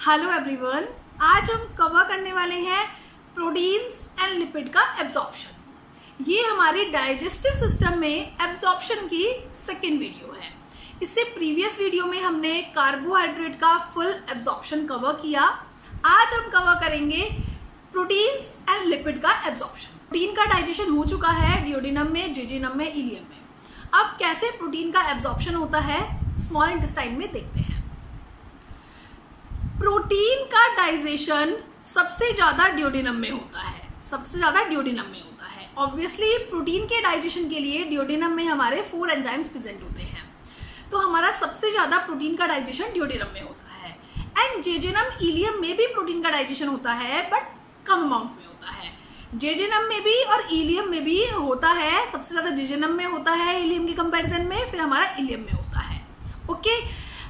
Hello everyone, आज हम cover करने वाले हैं प्रोटीन्स एंड लिपिड का एब्जॉर्प्शन। ये हमारे डाइजेस्टिव सिस्टम में एब्जॉर्प्शन की सेकेंड वीडियो है। इससे प्रीवियस वीडियो में हमने कार्बोहाइड्रेट का फुल एब्जॉर्प्शन कवर किया। आज हम कवर करेंगे प्रोटीन्स एंड लिपिड का एब्जॉर्प्शन। प्रोटीन का डाइजेशन हो चुका है डियोडिनम में, जेजुनम में, इलियम में। अब कैसे प्रोटीन का एब्जॉर्प्शन होता है स्मॉल इंटेस्टाइन में देखते हैं। प्रोटीन का डाइजेशन सबसे ज़्यादा डियोडिनम में होता है, ऑब्वियसली प्रोटीन के डाइजेशन के लिए डियोडिनम में हमारे 4 एंजाइम्स प्रेजेंट होते हैं, तो हमारा सबसे ज़्यादा प्रोटीन का डाइजेशन डियोडिनम में होता है। एंड जेजुनम, इलियम में भी प्रोटीन का डाइजेशन होता है, बट कम अमाउंट में होता है। जेजुनम में भी और इलियम में भी होता है, सबसे ज़्यादा जेजुनम में होता है इलियम के कंपैरिजन में, फिर हमारा इलियम में होता है। ओके,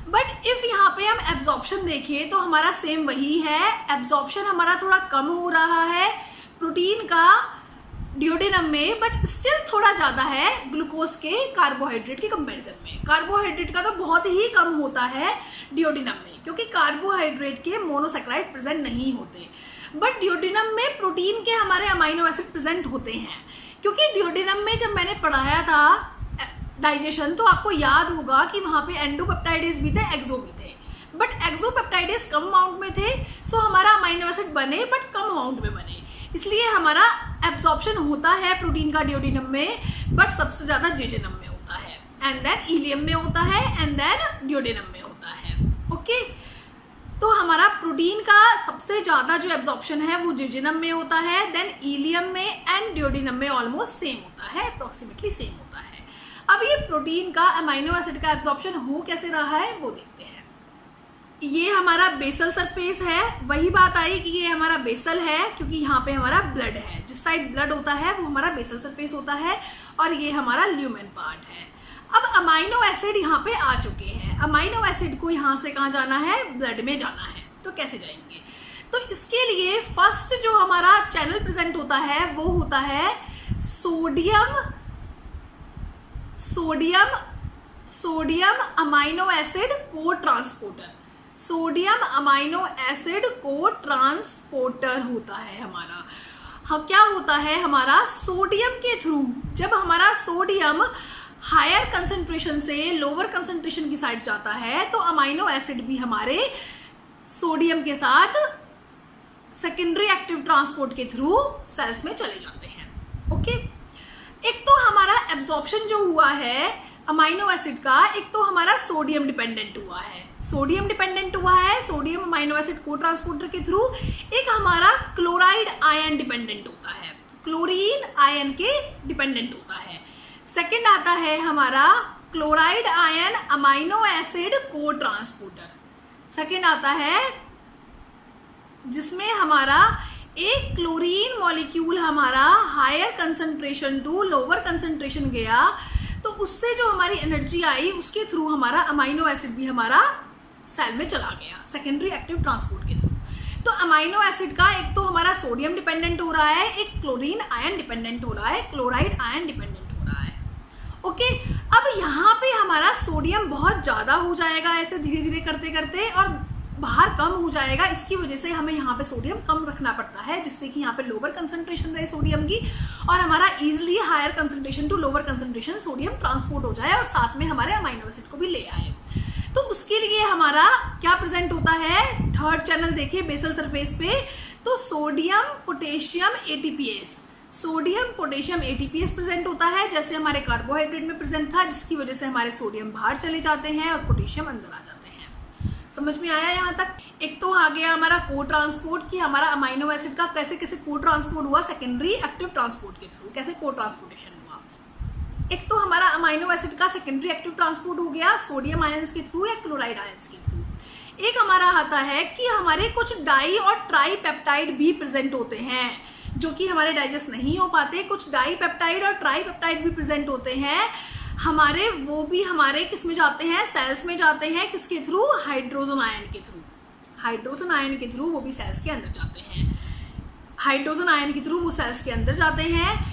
बट इफ़ यहाँ पे हम एब्जॉर्प्शन देखें तो हमारा सेम वही है। एब्जॉर्प्शन हमारा थोड़ा कम हो रहा है प्रोटीन का डियोडिनम में, बट स्टिल थोड़ा ज़्यादा है ग्लूकोज के कार्बोहाइड्रेट के कंपैरिजन में। कार्बोहाइड्रेट का तो बहुत ही कम होता है डियोडिनम में, क्योंकि कार्बोहाइड्रेट के मोनोसैकेराइड प्रेजेंट नहीं होते। बट डियोडिनम में प्रोटीन के हमारे अमाइनो एसिड प्रेजेंट होते हैं, क्योंकि डियोडिनम में जब मैंने पढ़ाया था डाइजेशन तो आपको याद होगा कि वहाँ पे एंडोपेप्टाइडेज भी थे, एक्सो भी थे। बट एक्सोपेप्टाइडेज कम अमाउंट में थे, सो हमारा अमाइनो एसिड बने बट कम अमाउंट में बने, इसलिए हमारा एब्जॉर्प्शन होता है प्रोटीन का डियोडिनम में, बट सबसे ज़्यादा जेजुनम में होता है, एंड देन इलियम में होता है, एंड देन डियोडिनम में होता है। ओके, तो हमारा प्रोटीन का सबसे ज़्यादा जो एब्जॉर्प्शन है वो जेजुनम में होता है, देन इलियम में एंड डियोडिनम में ऑलमोस्ट सेम होता है, अप्रॉक्सीमेटली सेम होता है। अब ये प्रोटीन का अमाइनो एसिड का एब्जॉर्प्शन हो कैसे रहा है वो देखते हैं। ये हमारा बेसल सरफेस है, वही बात आई कि ये हमारा बेसल है क्योंकि यहाँ पे हमारा ब्लड है, जिस साइड ब्लड होता है वो हमारा बेसल सरफेस होता है, और ये हमारा ल्यूमेन पार्ट है। अब अमाइनो एसिड यहाँ पे आ चुके हैं। अमाइनो एसिड को यहाँ से कहाँ जाना है, ब्लड में जाना है, तो कैसे जाएंगे? तो इसके लिए फर्स्ट जो हमारा चैनल प्रेजेंट होता है वो होता है सोडियम अमाइनो एसिड को ट्रांसपोर्टर। सोडियम अमाइनो एसिड को ट्रांसपोर्टर होता है हमारा। हाँ, क्या होता है हमारा सोडियम के थ्रू, जब हमारा सोडियम हायर कंसंट्रेशन से लोअर कंसंट्रेशन की साइड जाता है तो अमाइनो एसिड भी हमारे सोडियम के साथ सेकेंडरी एक्टिव ट्रांसपोर्ट के थ्रू सेल्स में चले जाते हैं। ओके, एक तो हमारा एब्जॉर्प्शन जो हुआ है अमाइनो एसिड का, एक तो हमारा सोडियम डिपेंडेंट हुआ है, सोडियम अमाइनो एसिड को ट्रांसपोर्टर के थ्रू। एक हमारा क्लोराइड आयन डिपेंडेंट होता है, क्लोरीन आयन के डिपेंडेंट होता है। सेकंड आता है हमारा क्लोराइड आयन अमाइनो एसिड को ट्रांसपोर्टर। सेकंड आता है जिसमें हमारा एक क्लोरीन मॉलिक्यूल हमारा higher concentration to lower concentration गया, तो उससे जो हमारी एनर्जी आई उसके थ्रू हमारा अमाइनो एसिड भी हमारा सेल में चला गया सेकेंडरी एक्टिव ट्रांसपोर्ट के थ्रू। तो अमाइनो एसिड का एक तो हमारा सोडियम डिपेंडेंट हो रहा है, एक क्लोरीन आयन डिपेंडेंट हो रहा है, क्लोराइड आयन डिपेंडेंट हो रहा है। ओके, अब यहाँ पे हमारा सोडियम बहुत ज़्यादा हो जाएगा ऐसे धीरे धीरे करते करते, और बाहर कम हो जाएगा। इसकी वजह से हमें यहाँ पे सोडियम कम रखना पड़ता है, जिससे कि यहाँ पे लोअर कंसंट्रेशन रहे सोडियम की, और हमारा easily higher concentration to lower concentration sodium transport हो जाए और साथ में हमारे अमाइनो एसिड को भी ले आए। तो उसके लिए हमारा क्या प्रेजेंट होता है, थर्ड चैनल देखिए बेसल सरफेस पे, तो सोडियम पोटेशियम एटीपीएस प्रेजेंट होता है, जैसे हमारे कार्बोहाइड्रेट में प्रेजेंट था, जिसकी वजह से हमारे सोडियम बाहर चले जाते हैं और पोटेशियम अंदर आ जाते हैं। समझ में आया यहाँ तक? एक तो आ गया हमारा को ट्रांसपोर्ट, कि हमारा अमाइनो एसिड का कैसे कैसे को ट्रांसपोर्ट हुआ सेकेंडरी एक्टिव ट्रांसपोर्ट के थ्रू, कैसे को ट्रांसपोर्टेशन हुआ। एक तो हमारा अमाइनो एसिड का सेकेंडरी एक्टिव ट्रांसपोर्ट हो गया सोडियम आयंस के थ्रू या क्लोराइड आयंस के थ्रू। एक हमारा आता है कि हमारे कुछ डाई और ट्राई पेप्टाइड भी प्रेजेंट होते हैं, जो कि हमारे डाइजेस्ट नहीं हो पाते। कुछ डाई पेप्टाइड और ट्राई पेप्टाइड भी प्रेजेंट होते हैं हमारे, वो भी हमारे किस में जाते हैं, सेल्स में जाते हैं। किसके थ्रू? हाइड्रोजन आयन के थ्रू। हाइड्रोजन आयन के थ्रू वो भी सेल्स के अंदर जाते हैं, हाइड्रोजन आयन के थ्रू वो सेल्स के अंदर जाते हैं।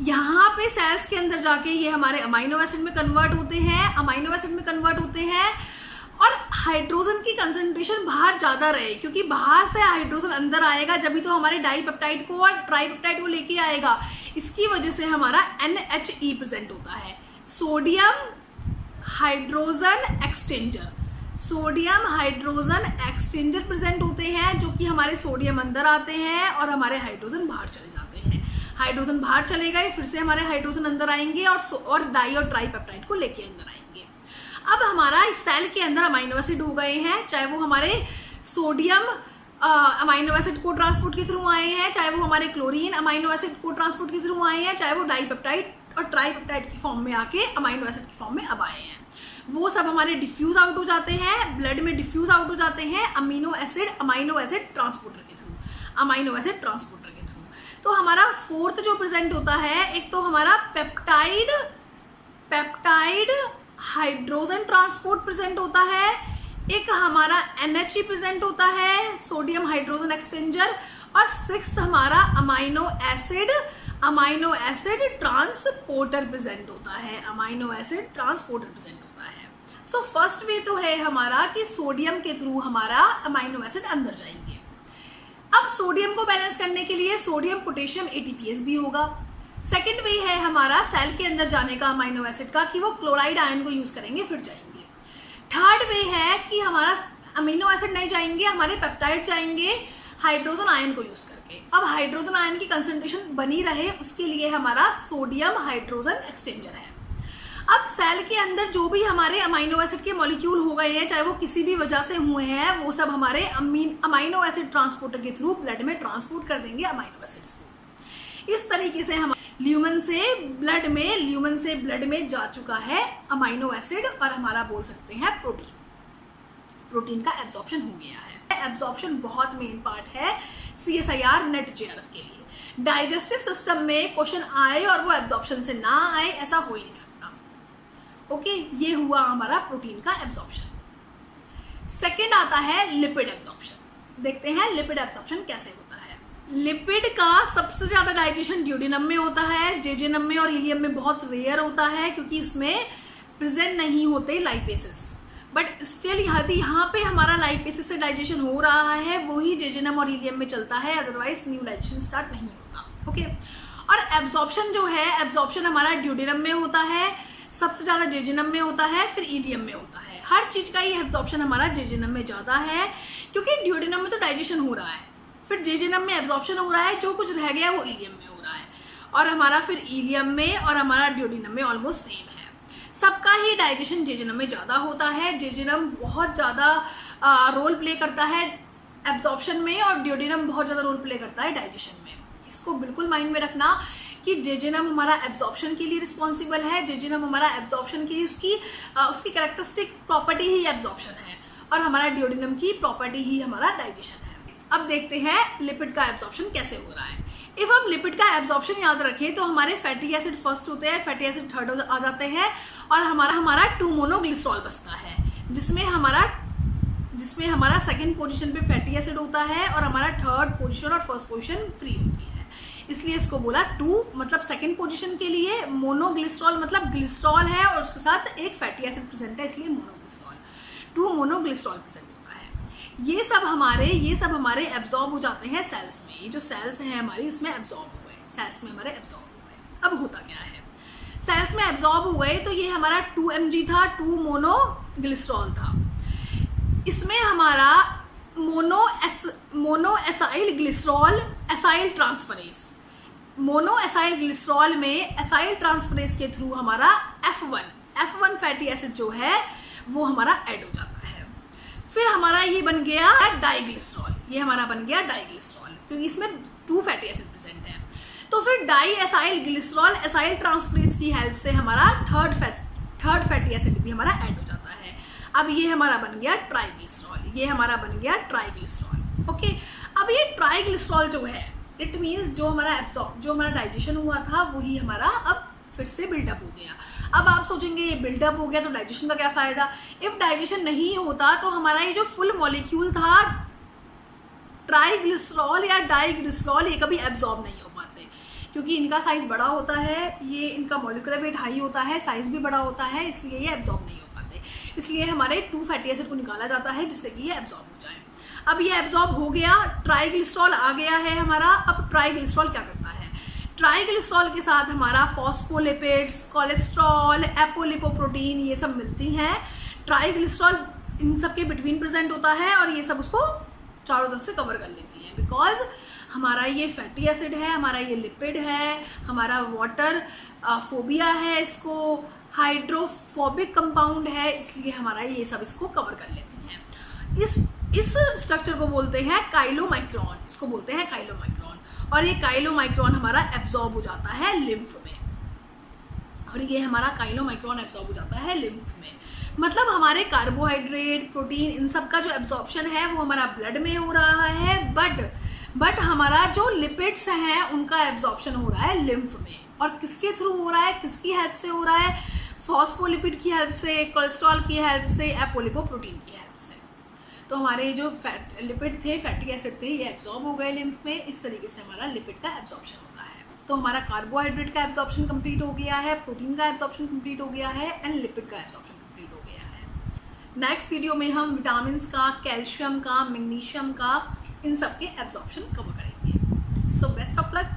यहाँ पे सेल्स के अंदर जाके ये हमारे अमाइनो एसिड में कन्वर्ट होते हैं, और हाइड्रोजन की कंसंट्रेशन बाहर ज़्यादा रहे, क्योंकि बाहर से हाइड्रोजन अंदर आएगा जब भी तो हमारे डाईपेप्टाइड को और ट्राईपेप्टाइड को लेके आएगा, इसकी वजह से हमारा NHE प्रेजेंट होता है, sodium hydrogen exchanger. Sodium hydrogen exchanger present होते हैं, जो कि हमारे सोडियम अंदर आते हैं और हमारे हाइड्रोजन बाहर चले जाते हैं। हाइड्रोजन बाहर चले गए, फिर से हमारे हाइड्रोजन अंदर आएंगे और डाई और ट्राईपेप्टाइड को लेके अंदर आएंगे। अब हमारा इस सेल के अंदर अमाइनो एसिड हो गए हैं, चाहे वो हमारे सोडियम अमाइनो एसिड को ट्रांसपोर्ट के थ्रू आए हैं, चाहे वो हमारे क्लोरीन अमाइनो एसिड को ट्रांसपोर्ट के थ्रू आए हैं, चाहे वो डाईपेप्टाइड और ट्राईपेप्टाइड की फॉर्म में आके अमाइनो एसिड की फॉर्म में अब आए हैं। वो सब हमारे डिफ्यूज आउट हो जाते हैं, ब्लड में डिफ्यूज आउट हो जाते हैं अमीनो एसिड ट्रांसपोर्टर के थ्रू, अमाइनो एसिड ट्रांसपोर्टर के थ्रू। तो हमारा फोर्थ जो प्रेजेंट होता है, एक तो हमारा पेप्टाइड हाइड्रोजन ट्रांसपोर्ट प्रेजेंट होता है, एक हमारा NHE प्रेजेंट होता है, सोडियम हाइड्रोजन एक्सचेंजर, और सिक्स्थ हमारा अमाइनो एसिड ट्रांसपोर्टर प्रेजेंट होता है, अमाइनो एसिड ट्रांसपोर्टर प्रेजेंट होता है। सो फर्स्ट वे तो है हमारा कि सोडियम के थ्रू हमारा अमाइनो एसिड अंदर जाएंगे। अब सोडियम को बैलेंस करने के लिए सोडियम पोटेशियम ATPase भी होगा। सेकेंड वे है हमारा सेल के अंदर जाने का अमाइनो एसिड का, कि वो क्लोराइड आयन को यूज करेंगे फिर जाएंगे। थर्ड वे है कि हमारा अमीनो एसिड नहीं जाएंगे, हमारे पेप्टाइड जाएंगे हाइड्रोजन आयन को यूज करके। अब हाइड्रोजन आयन की कंसंट्रेशन बनी रहे, उसके लिए हमारा सोडियम हाइड्रोजन एक्सचेंजर है। अब सेल के अंदर जो भी हमारे अमाइनो एसिड के मॉलिक्यूल हो गए हैं, चाहे वो किसी भी वजह से हुए हैं, वो सब हमारे अमाइनो एसिड ट्रांसपोर्टर के थ्रू ब्लड में ट्रांसपोर्ट कर देंगे अमाइनो एसिड्स को। इस तरीके से हम ल्यूमन से ब्लड में जा चुका है अमाइनो एसिड, और हमारा बोल सकते हैं प्रोटीन का एब्जॉर्प्शन हो गया है। एब्जॉर्प्शन बहुत मेन पार्ट है CSIR नेट JRF के लिए। डाइजेस्टिव सिस्टम में क्वेश्चन आए और वो एब्जॉर्प्शन से ना आए, ऐसा हो ही नहीं सकता। ओके, ये हुआ हमारा प्रोटीन का एब्जॉर्प्शन। सेकेंड आता है लिपिड एब्जॉर्प्शन। देखते हैं लिपिड एब्जॉर्प्शन कैसे होता है। लिपिड का सबसे ज़्यादा डाइजेशन ड्यूडेनम में होता है, जेजेनम में और इलियम में बहुत रेयर होता है, क्योंकि उसमें प्रेजेंट नहीं होते लाइपेसेस। बट स्टिल यहाँ पे हमारा लाइपेसेस से डाइजेशन हो रहा है, वही जेजेनम और इलियम में चलता है, अदरवाइज न्यू डाइजेशन स्टार्ट नहीं होता। ओके, और एब्जॉर्प्शन जो है, एब्जॉर्प्शन हमारा ड्यूडेनम में होता है, सबसे ज़्यादा जेजेनम में होता है, फिर इलियम में होता है। हर चीज़ का ये एब्जॉर्प्शन हमारा जेजेनम में ज़्यादा है, क्योंकि ड्यूडेनम में तो डाइजेशन हो रहा है, फिर जेजेनम में एब्जॉर्प्शन हो रहा है, जो कुछ रह गया वो इलियम में हो रहा है, और हमारा फिर इलियम में और हमारा ड्यूडेनम में ऑलमोस्ट सेम है। सबका ही डाइजेशन जेजेनम में ज़्यादा होता है। जेजेनम बहुत ज़्यादा रोल प्ले करता है एब्जॉर्प्शन में, और ड्यूडेनम बहुत ज़्यादा रोल प्ले करता है डाइजेशन में। इसको बिल्कुल माइंड में रखना कि जेजेनम हमारा एब्जॉर्प्शन के लिए रिस्पॉन्सिबल है, जेजेनम हमारा एब्जॉर्प्शन की उसकी कैरेक्टरिस्टिक प्रॉपर्टी ही एब्जॉर्प्शन है, और हमारा ड्यूडेनम की प्रॉपर्टी ही हमारा डाइजेशन है। अब देखते हैं लिपिड का एब्जॉर्प्शन कैसे हो रहा है। इफ हम लिपिड का एब्जॉर्प्शन याद रखें तो हमारे फैटी एसिड फर्स्ट होते हैं, फैटी एसिड थर्ड आ जाते हैं, और हमारा 2 मोनोग्लिसरॉल बचता है, जिसमें हमारा सेकेंड पोजीशन पे फैटी एसिड होता है, और हमारा थर्ड पोजीशन और फर्स्ट पोजीशन फ्री होती है। इसलिए इसको बोला 2, मतलब सेकेंड पोजीशन के लिए मोनोग्लिसरॉल मतलब ग्लिसरॉल है और उसके साथ एक फैटी एसिड प्रेजेंट है, इसलिए मोनोग्लिसरॉल। 2 मोनोग्लिसरॉल प्रेजेंट होता है। ये सब हमारे एब्जॉर्ब हो जाते हैं सेल्स में। ये जो सेल्स हैं हमारी, उसमें एब्जॉर्ब हो गए, सेल्स में हमारे एब्जॉर्ब हो गए। अब होता क्या है, सेल्स में एब्जॉर्ब हो गए तो ये हमारा 2 mg था, 2 मोनोग्लिसरॉल था। इसमें हमारा mono acyl glycerol acyl transferase, mono acyl glycerol में एसाइल ट्रांसफरेज के थ्रू हमारा F1 फैटी एसिड जो है वो हमारा ऐड हो जाता है। फिर हमारा ये बन गया डाइग्लिसरॉल, ये हमारा बन गया डाइग्लिसरॉल, क्योंकि इसमें 2 फैटी एसिड प्रेजेंट है। तो फिर diacylglycerol acyltransferase की हेल्प से हमारा थर्ड फैटी एसिड भी हमारा ऐड हो जाता है। अब ये हमारा बन गया ट्राइग्लिसरॉल, ये हमारा बन गया ट्राइग्लिसरॉल। ओके, अब ये ट्राइग्लिसरॉल जो है, इट मीन्स जो हमारा डाइजेशन हुआ था वही हमारा अब फिर से बिल्डअप हो गया। अब आप सोचेंगे ये बिल्डअप हो गया तो डाइजेशन का क्या फ़ायदा। इफ़ डाइजेशन नहीं होता तो हमारा ये जो फुल मॉलिक्यूल था ट्राइग्लिसरॉल या डाइग्लिसरॉल, ये कभी एब्जॉर्ब नहीं हो पाते, क्योंकि इनका साइज़ बड़ा होता है, ये इनका मॉलिक्यूलर वेट हाई होता है, साइज़ भी बड़ा होता है, इसलिए ये एब्जॉर्ब नहीं हो पाते। इसलिए हमारे 2 फैटी एसिड को निकाला जाता है जिससे कि ये एब्जॉर्ब हो जाए। अब ये एब्जॉर्ब हो गया, ट्राइग्लिसरॉल आ गया है हमारा। अब ट्राइग्लिसरॉल क्या करता है? ट्राइग्लिसरॉल के साथ हमारा फॉस्फोलिपिड्स, कोलेस्ट्रॉल, एपोलिपोप्रोटीन ये सब मिलती हैं। ट्राइग्लिसरॉल इन सब के बिटवीन प्रेजेंट होता है और ये सब उसको चारों तरफ से कवर कर लेती है, बिकॉज हमारा ये फैटी एसिड है, हमारा ये लिपिड है, हमारा वाटर फोबिया है, इसको हाइड्रोफोबिक कंपाउंड है, इसलिए हमारा ये सब इसको कवर कर लेती हैं। इस स्ट्रक्चर को बोलते हैं काइलोमाइक्रोन, इसको बोलते हैं काइलोमाइक्रोन। और ये काइलोमाइक्रोन हमारा एब्जॉर्ब हो जाता है लिम्फ में, और ये हमारा काइलोमाइक्रोन एब्जॉर्ब हो जाता है लिम्फ में। मतलब हमारे कार्बोहाइड्रेट, प्रोटीन, इन सब का जो एब्जॉर्प्शन है वो हमारा ब्लड में हो रहा है, बट हमारा जो लिपिड्स हैं उनका एब्जॉर्प्शन हो रहा है लिम्फ में। और किसके थ्रू हो रहा है, किसकी हेल्प से हो रहा है? फॉस्फोलिपिड की हेल्प से, कोलेस्ट्रॉल की हेल्प से, एपोलिपोप्रोटीन की हेल्प से। तो हमारे जो लिपिड थे, फैटी एसिड थे, ये एब्जॉर्ब हो गए लिम्फ में। इस तरीके से हमारा लिपिड का एब्जॉर्प्शन होता है। तो हमारा कार्बोहाइड्रेट का एब्जॉर्प्शन कंप्लीट हो गया है, प्रोटीन का एब्जॉर्प्शन कंप्लीट हो गया है, एंड लिपिड का एब्जॉर्प्शन कंप्लीट हो गया है। नेक्स्ट वीडियो में हम विटामिन का, कैल्शियम का, मैग्नीशियम का, इन सब के एब्जॉर्प्शन कवर करेंगे। So best of luck.